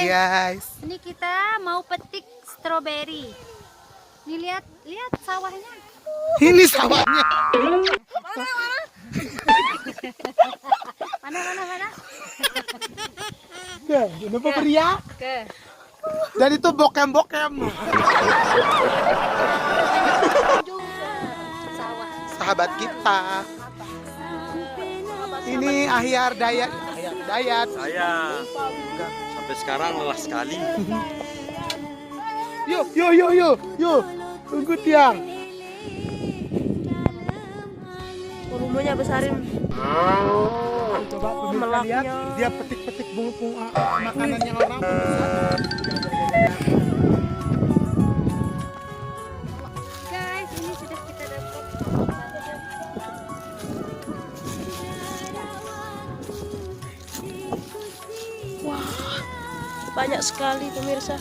guys. Ini kita mau petik stroberi. Nih lihat sawahnya. Ini sawahnya. Mana? Kenapa beriak? Ke. Dan itu bokem. Sawah. Sahabat kita. Ini Ahyar Dayat. Saya sampai sekarang lelah sekali. Yuk. Tunggu tiang. Volumenya besarin. Coba pemirsa lihat, dia petik-petik makanannya orang. Guys, ini sudah kita dapat. Banyak sekali pemirsa.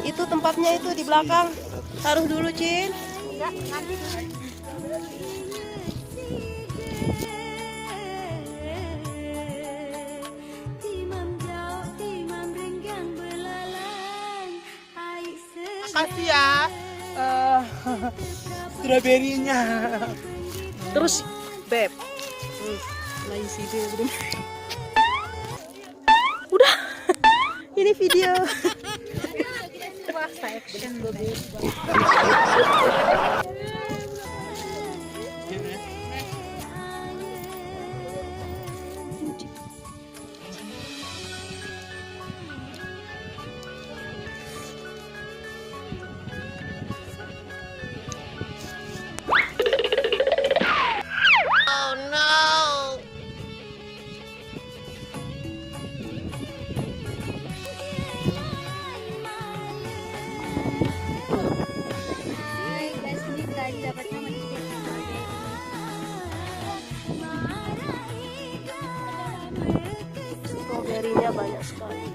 Itu tempatnya itu di belakang. Taruh dulu, Cin. Enggak, nanti. Makasih ya. Stroberinya. Terus, Beb. Lagi sih belum. Udah. Ini video. Swasta action bagus. Stroberinya banyak sekali.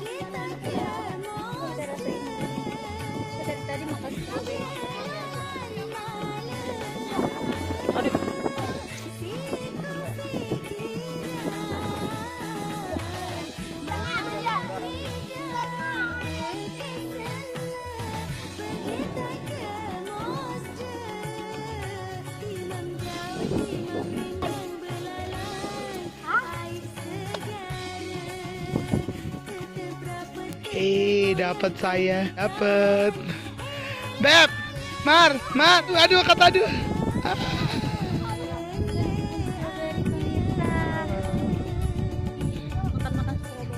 Tadi makan stroberi. Aduh. Dapat saya. Beb, Mar, aduh kata aduh. Makan stroberi.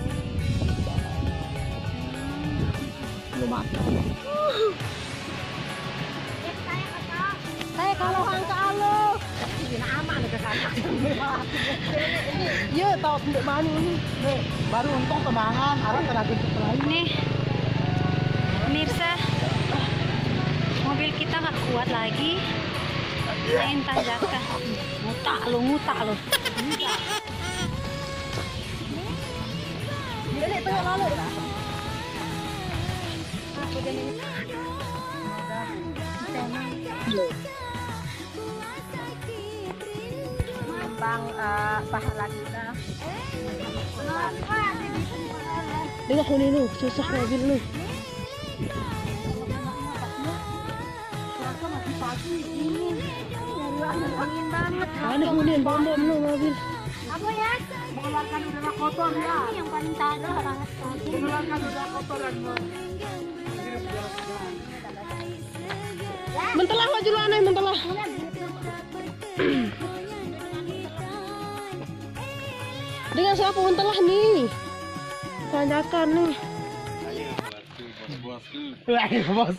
Belum makan. Saya kalau angka alo. Ini aman ke sana. Iya, tahu untuk mana ini. Baru untung tenangan, arah tenaga lain. Nih, pemirsa, mobil kita nggak kuat lagi. Main tanjakan. Ngutak lo. Ini tengah lalu. Bang, pahala kita. Dengar ini lu, susah mobil lu. Dingin banget. Aneh hunin bom lu mobil. Apa ya? Mengeluarkan udara kotor ya. Yang paling tahu banget. Mengeluarkan udara kotor dan Mentelah maju lu aneh, mentelah. Dengan siapa mentelah nih? Tanjakan nih. bos.